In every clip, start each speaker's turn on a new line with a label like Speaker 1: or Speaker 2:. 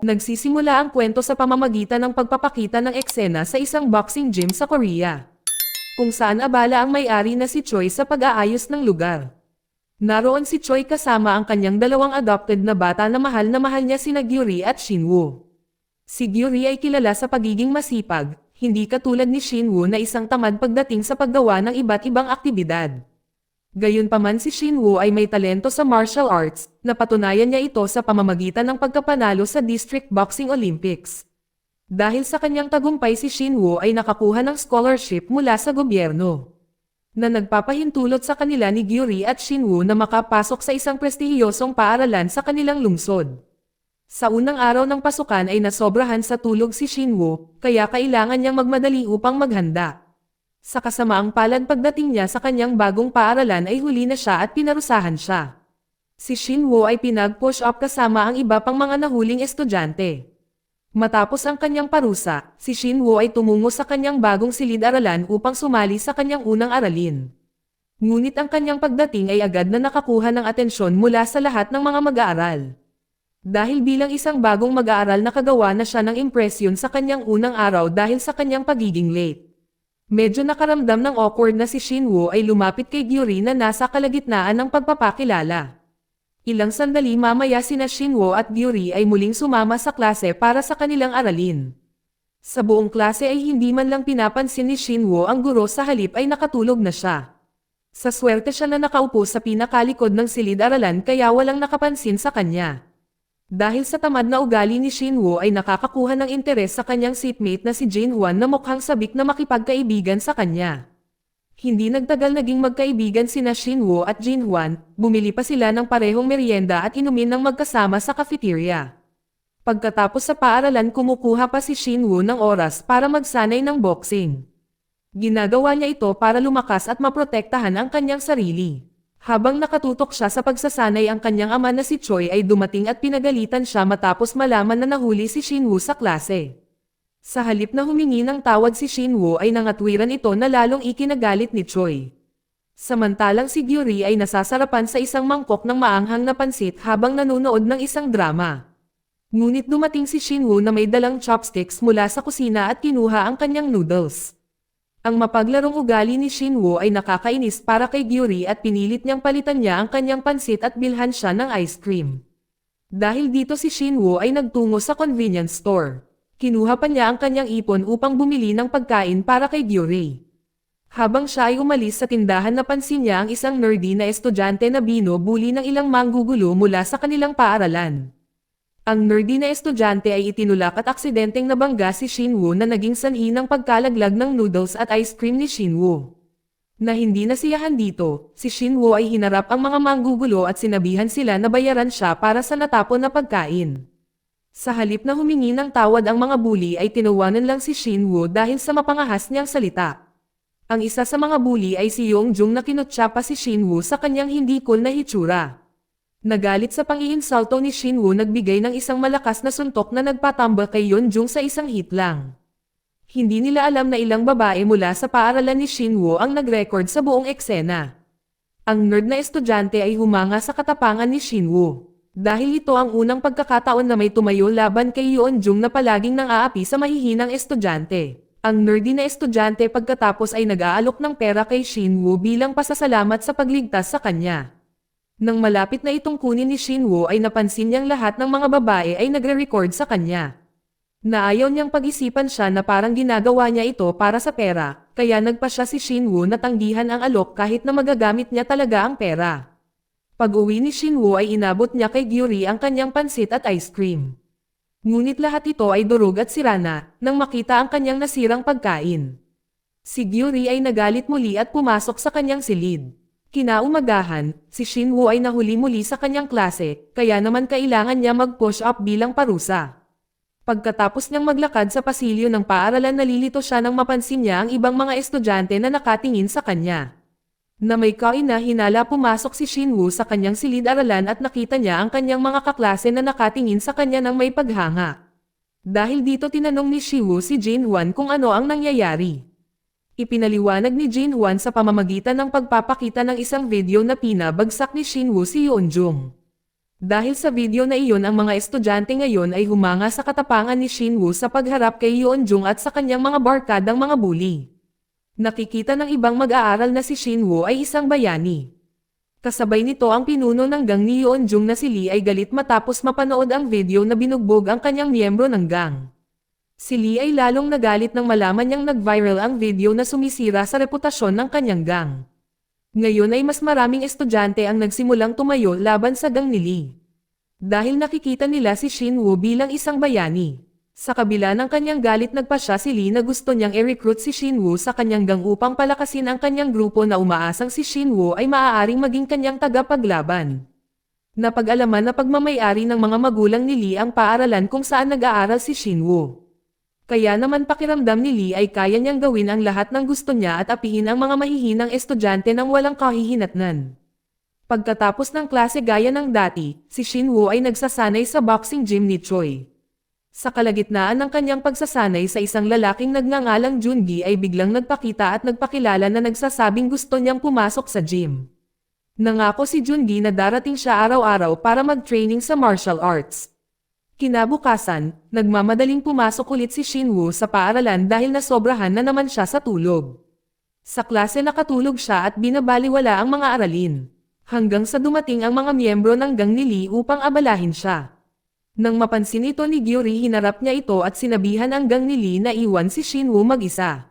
Speaker 1: Nagsisimula ang kwento sa pamamagitan ng pagpapakita ng eksena sa isang boxing gym sa Korea, kung saan abala ang may-ari na si Choi sa pag-aayos ng lugar. Naroon si Choi kasama ang kanyang dalawang adopted na bata na mahal niya sina Gyuri at Shinwoo. Si Gyuri ay kilala sa pagiging masipag, hindi katulad ni Shinwoo na isang tamad pagdating sa paggawa ng iba't ibang aktibidad. Gayunpaman si Shinwoo ay may talento sa martial arts, napatunayan niya ito sa pamamagitan ng pagkapanalo sa District Boxing Olympics. Dahil sa kanyang tagumpay si Shinwoo ay nakakuha ng scholarship mula sa gobyerno, na nagpapahintulot sa kanila ni Gyuri at Shinwoo na makapasok sa isang prestihiyosong paaralan sa kanilang lungsod. Sa unang araw ng pasukan ay nasobrahan sa tulog si Shinwoo, kaya kailangan niyang magmadali upang maghanda. Sa kasamaang palad pagdating niya sa kanyang bagong paaralan ay huli na siya at pinarusahan siya. Si Shinwoo ay pinag-push up kasama ang iba pang mga nahuling estudyante. Matapos ang kanyang parusa, si Shinwoo ay tumungo sa kanyang bagong silid-aralan upang sumali sa kanyang unang aralin. Ngunit ang kanyang pagdating ay agad na nakakuha ng atensyon mula sa lahat ng mga mag-aaral. Dahil bilang isang bagong mag-aaral nakagawa na siya ng impresyon sa kanyang unang araw dahil sa kanyang pagiging late. Medyo nakaramdam ng awkward na si Shinwoo ay lumapit kay Gyuri na nasa kalagitnaan ng pagpapakilala. Ilang sandali mamaya sina Shinwoo at Gyuri ay muling sumama sa klase para sa kanilang aralin. Sa buong klase ay hindi man lang pinapansin ni Shinwoo ang guro, sa halip ay nakatulog na siya. Sa swerte siya na nakaupo sa pinakalikod ng silid-aralan kaya walang nakapansin sa kanya. Dahil sa tamad na ugali ni Shinwoo ay nakakakuha ng interes sa kanyang seatmate na si Jinhwan na mukhang sabik na makipagkaibigan sa kanya. Hindi nagtagal naging magkaibigan sina Shinwoo at Jinhwan, bumili pa sila ng parehong merienda at inumin ng magkasama sa cafeteria. Pagkatapos sa paaralan kumukuha pa si Shinwoo ng oras para magsanay ng boxing. Ginagawa niya ito para lumakas at maprotektahan ang kanyang sarili. Habang nakatutok siya sa pagsasanay, ang kanyang ama na si Choi ay dumating at pinagalitan siya matapos malaman na nahuli si Shinwoo sa klase. Sa halip na humingi ng tawad si Shinwoo ay nangatwiran ito na lalong ikinagalit ni Choi. Samantalang si Gyuri ay nasasarapan sa isang mangkok ng maanghang na pansit habang nanonood ng isang drama. Ngunit dumating si Shinwoo na may dalang chopsticks mula sa kusina at kinuha ang kanyang noodles. Ang mapaglarong ugali ni Shinwoo ay nakakainis para kay Gyuri at pinilit niyang palitan niya ang kanyang pansit at bilhan siya ng ice cream. Dahil dito si Shinwoo ay nagtungo sa convenience store. Kinuha pa niya ang kanyang ipon upang bumili ng pagkain para kay Gyuri. Habang siya ay umalis sa tindahan, napansin niya ang isang nerdy na estudyante na binubuli ng ilang manggugulo mula sa kanilang paaralan. Ang nerdy na estudyante ay itinulak at aksidenteng nabangga si Shinwoo na naging sanhi ng pagkalaglag ng noodles at ice cream ni Shinwoo. Na hindi nasiyahan dito, si Shinwoo ay hinarap ang mga manggugulo at sinabihan sila na bayaran siya para sa natapon na pagkain. Sa halip na humingi ng tawad ang mga bully ay tinawanan lang si Shinwoo dahil sa mapangahas niyang salita. Ang isa sa mga bully ay si Yongjung na kinutya pa si Shinwoo sa kanyang hindi cool na hitsura. Nagalit sa pang-iinsulto ni Shinwoo, nagbigay ng isang malakas na suntok na nagpatambal kay Yongjung sa isang hit lang. Hindi nila alam na ilang babae mula sa paaralan ni Shinwoo ang nag-record sa buong eksena. Ang nerd na estudyante ay humanga sa katapangan ni Shinwoo. Dahil ito ang unang pagkakataon na may tumayo laban kay Yongjung na palaging nang-aapi sa mahihinang estudyante. Ang nerdy na estudyante pagkatapos ay nag-aalok ng pera kay Shinwoo bilang pasasalamat sa pagligtas sa kanya. Nang malapit na itong kunin ni Shinwoo ay napansin niyang lahat ng mga babae ay nagre-record sa kanya. Naayaw niyang pag-isipan siya na parang ginagawa niya ito para sa pera, kaya nagpa siya si Shinwoo na tanggihan ang alok kahit na magagamit niya talaga ang pera. Pag-uwi ni Shinwoo ay inabot niya kay Gyuri ang kanyang pansit at ice cream. Ngunit lahat ito ay durog at sira na nang makita ang kanyang nasirang pagkain. Si Gyuri ay nagalit muli at pumasok sa kanyang silid. Kinaumagahan, si Shinwoo ay nahuli muli sa kanyang klase, kaya naman kailangan niya mag-push up bilang parusa. Pagkatapos niyang maglakad sa pasilyo ng paaralan, nalilito siya nang mapansin niya ang ibang mga estudyante na nakatingin sa kanya. Na may kaina-hinala pumasok si Shinwoo sa kanyang silid-aralan at nakita niya ang kanyang mga kaklase na nakatingin sa kanya ng may paghanga. Dahil dito tinanong ni Shinwoo si Jinhwan kung ano ang nangyayari. Ipinaliwanag ni Jinhwan sa pamamagitan ng pagpapakita ng isang video na pinabagsak ni Shinwoo si Yeonjung. Dahil sa video na iyon ang mga estudyante ngayon ay humanga sa katapangan ni Shinwoo sa pagharap kay Yeonjung at sa kanyang mga barkadang mga bully. Nakikita ng ibang mag-aaral na si Shinwoo ay isang bayani. Kasabay nito ang pinuno ng gang ni Yeonjung na si Lee ay galit matapos mapanood ang video na binugbog ang kanyang miyembro ng gang. Si Lee ay lalong nagalit nang malaman niyang nag-viral ang video na sumisira sa reputasyon ng kanyang gang. Ngayon ay mas maraming estudyante ang nagsimulang tumayo laban sa gang ni Lee. Dahil nakikita nila si Shinwoo bilang isang bayani. Sa kabila ng kanyang galit nagpasya si Lee na gusto niyang i-recruit si Shinwoo sa kanyang gang upang palakasin ang kanyang grupo na umaasang si Shinwoo ay maaaring maging kanyang tagapaglaban. Napag-alaman na pagmamayari ng mga magulang ni Lee ang paaralan kung saan nag-aaral si Shinwoo. Kaya naman pakiramdam ni Lee ay kaya niyang gawin ang lahat ng gusto niya at apihin ang mga mahihinang estudyante ng walang kahihinatnan. Pagkatapos ng klase gaya ng dati, si Shinwoo ay nagsasanay sa boxing gym ni Choi. Sa kalagitnaan ng kanyang pagsasanay sa isang lalaking nagngangalang Jungi ay biglang nagpakita at nagpakilala na nagsasabing gusto niyang pumasok sa gym. Nangako si Jungi na darating siya araw-araw para mag-training sa martial arts. Kinabukasan, nagmamadaling pumasok ulit si Shinwoo sa paaralan dahil nasobrahan na naman siya sa tulog. Sa klase nakatulog siya at binabaliwala ang mga aralin. Hanggang sa dumating ang mga miyembro ng gang ni Lee upang abalahin siya. Nang mapansin ito ni Gyuri hinarap niya ito at sinabihan ang gang ni Lee na iwan si Shinwoo mag-isa.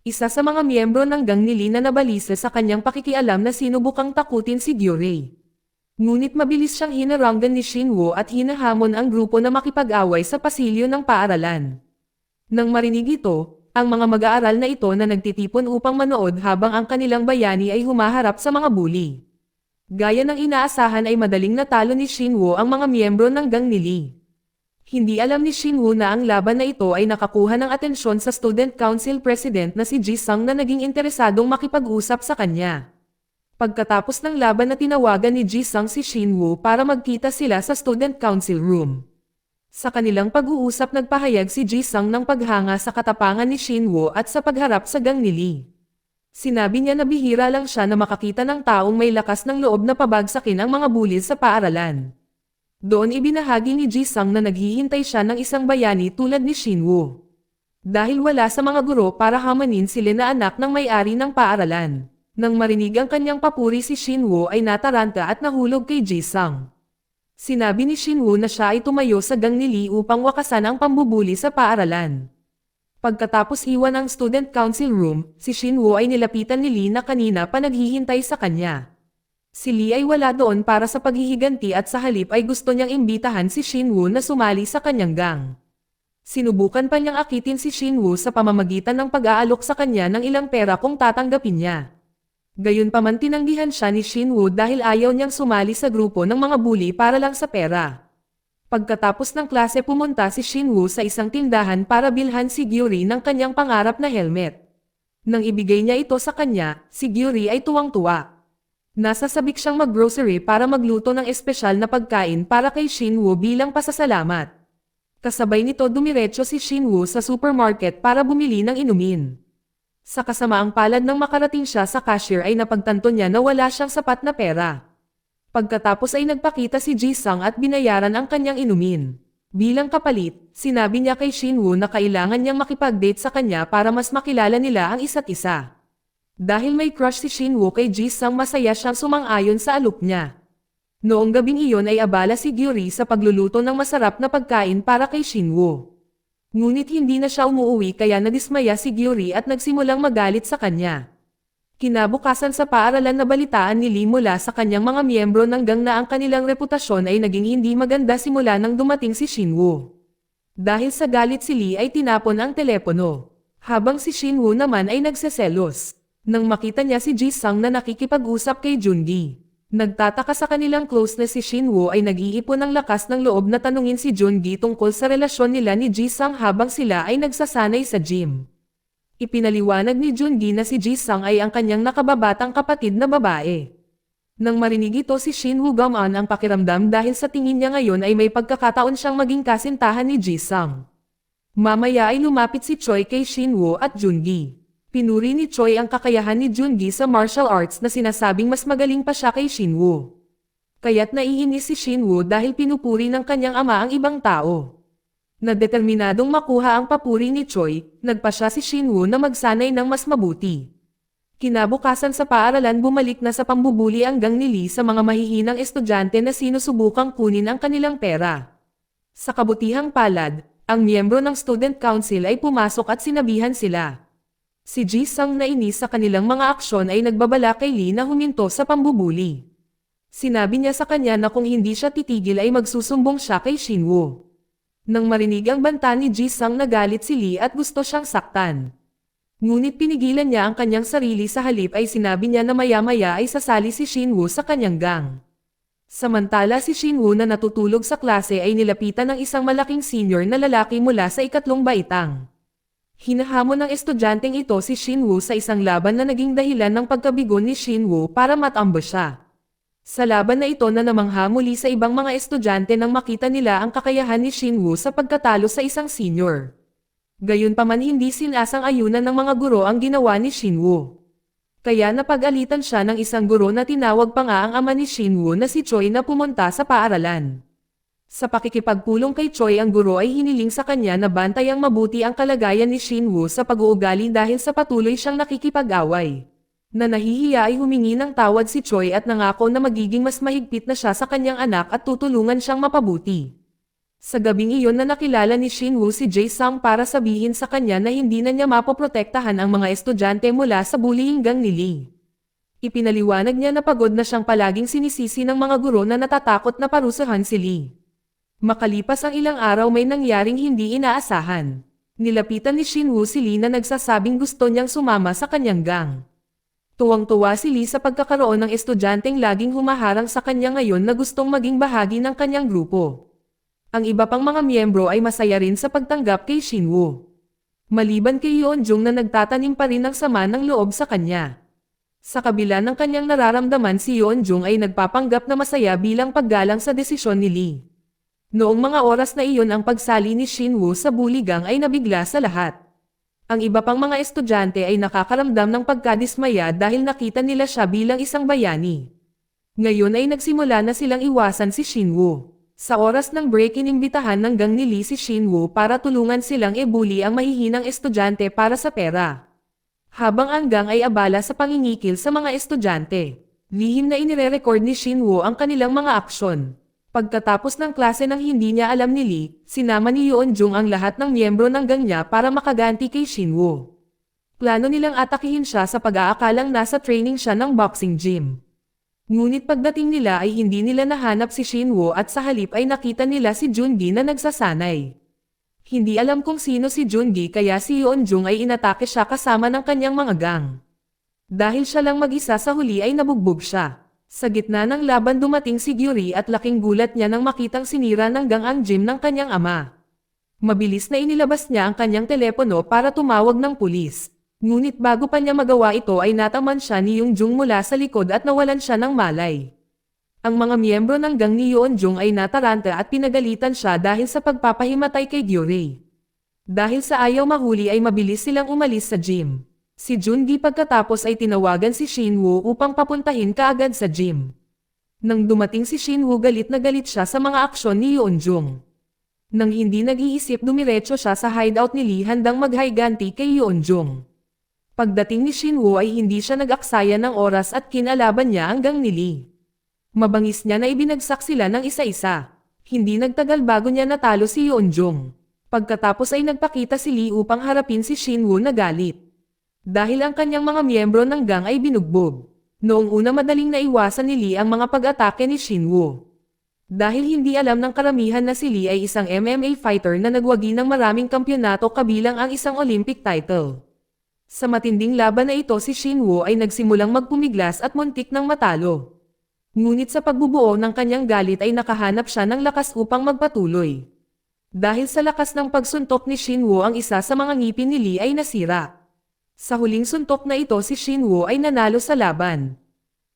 Speaker 1: Isa sa mga miyembro ng gang ni Lee na nabalisa sa kanyang pakikialam na sinubukang takutin si Gyuri. Ngunit mabilis siyang hinaranggan ni Shinwoo at hinahamon ang grupo na makipag-away sa pasilyo ng paaralan. Nang marinig ito, ang mga mag-aaral na ito na nagtitipon upang manood habang ang kanilang bayani ay humaharap sa mga bully. Gaya ng inaasahan ay madaling natalo ni Shinwoo ang mga miyembro ng gang ni Lee. Hindi alam ni Shinwoo na ang laban na ito ay nakakuha ng atensyon sa Student Council President na si Ji-sung na naging interesadong makipag-usap sa kanya. Pagkatapos ng laban na tinawagan ni Ji-sung si Shinwoo para magkita sila sa Student Council Room. Sa kanilang pag-uusap nagpahayag si Ji-sung ng paghanga sa katapangan ni Shinwoo at sa pagharap sa gang ni Lee. Sinabi niya na bihira lang siya na makakita ng taong may lakas ng loob na pabagsakin ang mga bullies sa paaralan. Doon ibinahagi ni Ji-sung na naghihintay siya ng isang bayani tulad ni Shinwoo. Dahil wala sa mga guro para hamanin sila na anak ng may-ari ng paaralan. Nang marinig ang kanyang papuri si Shinwoo ay nataranta at nahulog kay Ji-sung. Sinabi ni Shinwoo na siya ay tumayo sa gang ni Lee upang wakasan ang pambubuli sa paaralan. Pagkatapos iwan ang Student Council Room, si Shinwoo ay nilapitan ni Lee na kanina pa naghihintay sa kanya. Si Lee ay wala doon para sa paghihiganti at sa halip ay gusto niyang imbitahan si Shinwoo na sumali sa kanyang gang. Sinubukan pa niyang akitin si Shinwoo sa pamamagitan ng pag-aalok sa kanya ng ilang pera kung tatanggapin niya. Gayunpaman tinanggihan siya ni Shinwoo dahil ayaw niyang sumali sa grupo ng mga bully para lang sa pera. Pagkatapos ng klase pumunta si Shinwoo sa isang tindahan para bilhan si Gyuri ng kanyang pangarap na helmet. Nang ibigay niya ito sa kanya, si Gyuri ay tuwang-tuwa. Nasasabik siyang mag-grocery para magluto ng espesyal na pagkain para kay Shinwoo bilang pasasalamat. Kasabay nito dumiretso si Shinwoo sa supermarket para bumili ng inumin. Sa kasamaang palad nang makarating siya sa cashier ay napagtanto niya na wala siyang sapat na pera. Pagkatapos ay nagpakita si Ji-sung at binayaran ang kanyang inumin. Bilang kapalit, sinabi niya kay Shinwoo na kailangan niyang makipag-date sa kanya para mas makilala nila ang isa't isa. Dahil may crush si Shinwoo kay Ji-sung masaya siyang sumang-ayon sa alok niya. Noong gabing iyon ay abala si Gyuri sa pagluluto ng masarap na pagkain para kay Shinwoo. Ngunit hindi na siya umuwi kaya nadismaya si Gyuri at nagsimulang magalit sa kanya. Kinabukasan sa paaralan na balitaan ni Lee mula sa kanyang mga miyembro ng gang na ang kanilang reputasyon ay naging hindi maganda simula nang dumating si Shinwoo. Dahil sa galit si Lee ay tinapon ang telepono. Habang si Shinwoo naman ay nagseselos. Nang makita niya si Ji-sung na nakikipag-usap kay Jungi. Nagtataka sa kanilang closeness si Shinwoo ay nag-iipon ng lakas ng loob na tanungin si Jungi tungkol sa relasyon nila ni Ji-sung habang sila ay nagsasanay sa gym. Ipinaliwanag ni Jungi na si Ji-sung ay ang kanyang nakababatang kapatid na babae. Nang marinig ito si Shinwoo gumaan ang pakiramdam dahil sa tingin niya ngayon ay may pagkakataon siyang maging kasintahan ni Ji-sung. Mamaya ay lumapit si Choi kay Shinwoo at Jungi. Pinuri ni Choi ang kakayahan ni Jungi sa martial arts na sinasabing mas magaling pa siya kay Shinwoo. Kaya't naiinis si Shinwoo dahil pinupuri ng kanyang ama ang ibang tao. Na determinadong makuha ang papuri ni Choi, nagpa siya si Shinwoo na magsanay ng mas mabuti. Kinabukasan sa paaralan bumalik na sa pambubuli ang gang ni Lee sa mga mahihinang estudyante na sinusubukang kunin ang kanilang pera. Sa kabutihang palad, ang miyembro ng student council ay pumasok at sinabihan sila. Si Ji-sung na inis sa kanilang mga aksyon ay nagbabala kay Lee na huminto sa pambubuli. Sinabi niya sa kanya na kung hindi siya titigil ay magsusumbong siya kay Shinwoo. Nang marinig ang banta ni Ji-sung nagalit si Lee at gusto siyang saktan. Ngunit pinigilan niya ang kanyang sarili sa halip ay sinabi niya na maya-maya ay sasali si Shinwoo sa kanyang gang. Samantala si Shinwoo na natutulog sa klase ay nilapitan ng isang malaking senior na lalaki mula sa ikatlong baitang. Hinahamon ng estudyanteng ito si Shinwoo sa isang laban na naging dahilan ng pagkabigo ni Shinwoo para matambo siya. Sa laban na ito na namangha muli sa ibang mga estudyante nang makita nila ang kakayahan ni Shinwoo sa pagkatalo sa isang senior. Gayunpaman hindi sinasang-ayunan ng mga guro ang ginawa ni Shinwoo. Kaya napag-alitan siya ng isang guro na tinawag pa nga ang ama ni Shinwoo na si Choi na pumunta sa paaralan. Sa pakikipagpulong kay Choi ang guro ay hiniling sa kanya na bantayang mabuti ang kalagayan ni Shinwoo sa pag-uugali dahil sa patuloy siyang nakikipag-away. Na nahihiya ay humingi ng tawad si Choi at nangako na magiging mas mahigpit na siya sa kanyang anak at tutulungan siyang mapabuti. Sa gabing iyon na nakilala ni Shinwoo si Jae-sung para sabihin sa kanya na hindi na niya mapoprotektahan ang mga estudyante mula sa bullying gang ni Lee. Ipinaliwanag niya na pagod na siyang palaging sinisisi ng mga guro na natatakot na parusahan si Lee. Makalipas ang ilang araw may nangyaring hindi inaasahan. Nilapitan ni Shinwoo si Lee na nagsasabing gusto niyang sumama sa kanyang gang. Tuwang-tuwa si Lee sa pagkakaroon ng estudyanteng laging humaharang sa kanya ngayon na gustong maging bahagi ng kanyang grupo. Ang iba pang mga miyembro ay masaya rin sa pagtanggap kay Shinwoo. Maliban kay Yeonjung na nagtatanim pa rin ng sama ng loob sa kanya. Sa kabila ng kanyang nararamdaman si Yeonjung ay nagpapanggap na masaya bilang paggalang sa desisyon ni Lee. Noong mga oras na iyon ang pagsali ni Shinwoo sa bully gang ay nabigla sa lahat. Ang iba pang mga estudyante ay nakakaramdam ng pagkadismaya dahil nakita nila siya bilang isang bayani. Ngayon ay nagsimula na silang iwasan si Shinwoo. Sa oras ng break inimbitahan ng gang ni Lee si Shinwoo para tulungan silang i-bully ang mahihinang estudyante para sa pera. Habang ang gang ay abala sa pangingikil sa mga estudyante, lihim na inire-record ni Shinwoo ang kanilang mga aksyon. Pagkatapos ng klase nang hindi niya alam ni Lee, sinama ni Yeonjung ang lahat ng miyembro ng gang niya para makaganti kay Shinwoo. Plano nilang atakihin siya sa pag-aakalang nasa training siya ng boxing gym. Ngunit pagdating nila ay hindi nila nahanap si Shinwoo at sa halip ay nakita nila si Jungi na nagsasanay. Hindi alam kung sino si Jungi kaya si Yeonjung ay inatake siya kasama ng kanyang mga gang. Dahil siya lang mag-isa sa huli ay nabugbog siya. Sa gitna ng laban dumating si Gyuri at laking gulat niya nang makitang sinira ng gang ang gym ng kanyang ama. Mabilis na inilabas niya ang kanyang telepono para tumawag ng pulis. Ngunit bago pa niya magawa ito ay nataman siya ni Yeonjung mula sa likod at nawalan siya ng malay. Ang mga miyembro ng gang ni Yeonjung ay nataranta at pinagalitan siya dahil sa pagpapahimatay kay Gyuri. Dahil sa ayaw mahuli ay mabilis silang umalis sa gym. Si Jungi pagkatapos ay tinawagan si Shinwoo upang papuntahin kaagad sa gym. Nang dumating si Shinwoo galit na galit siya sa mga aksyon ni Yeonjung. Nang hindi nag-iisip dumiretso siya sa hideout ni Lee handang mag-higanti kay Yeonjung. Pagdating ni Shinwoo ay hindi siya nag-aksaya ng oras at kinalaban niya ang gang ni Lee. Mabangis niya na ibinagsak sila ng isa-isa. Hindi nagtagal bago niya natalo si Yeonjung. Pagkatapos ay nagpakita si Lee upang harapin si Shinwoo na galit. Dahil ang kanyang mga miyembro ng gang ay binugbog. Noong una madaling naiwasan ni Lee ang mga pag-atake ni Shinwoo. Dahil hindi alam ng karamihan na si Lee ay isang MMA fighter na nagwagi ng maraming kampyonato kabilang ang isang Olympic title. Sa matinding laban na ito si Shinwoo ay nagsimulang magpumiglas at muntik ng matalo. Ngunit sa pagbubuo ng kanyang galit ay nakahanap siya ng lakas upang magpatuloy. Dahil sa lakas ng pagsuntok ni Shinwoo ang isa sa mga ngipin ni Lee ay nasira. Sa huling suntok na ito si Shinwoo ay nanalo sa laban.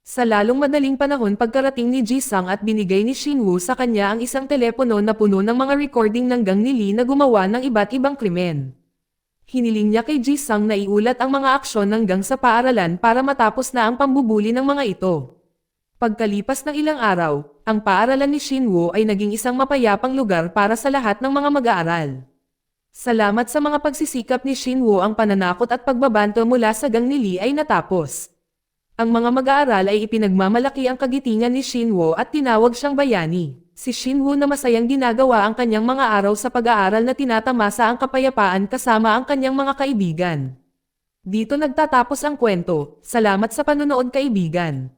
Speaker 1: Sa lalong madaling panahon pagkarating ni Ji-sung at binigay ni Shinwoo sa kanya ang isang telepono na puno ng mga recording ng gang ni Lee na gumawa ng iba't ibang krimen. Hiniling niya kay Ji-sung na iulat ang mga aksyon ng gang sa paaralan para matapos na ang pambubuli ng mga ito. Pagkalipas ng ilang araw, ang paaralan ni Shinwo ay naging isang mapayapang lugar para sa lahat ng mga mag-aaral. Salamat sa mga pagsisikap ni Shinwo, ang pananakot at pagbabanto mula sa gang ni Lee ay natapos. Ang mga mag-aaral ay ipinagmamalaki ang kagitingan ni Shinwo at tinawag siyang bayani. Si Shinwo na masayang ginagawa ang kanyang mga araw sa pag-aaral na tinatamasa ang kapayapaan kasama ang kanyang mga kaibigan. Dito nagtatapos ang kwento. Salamat sa panonood, kaibigan.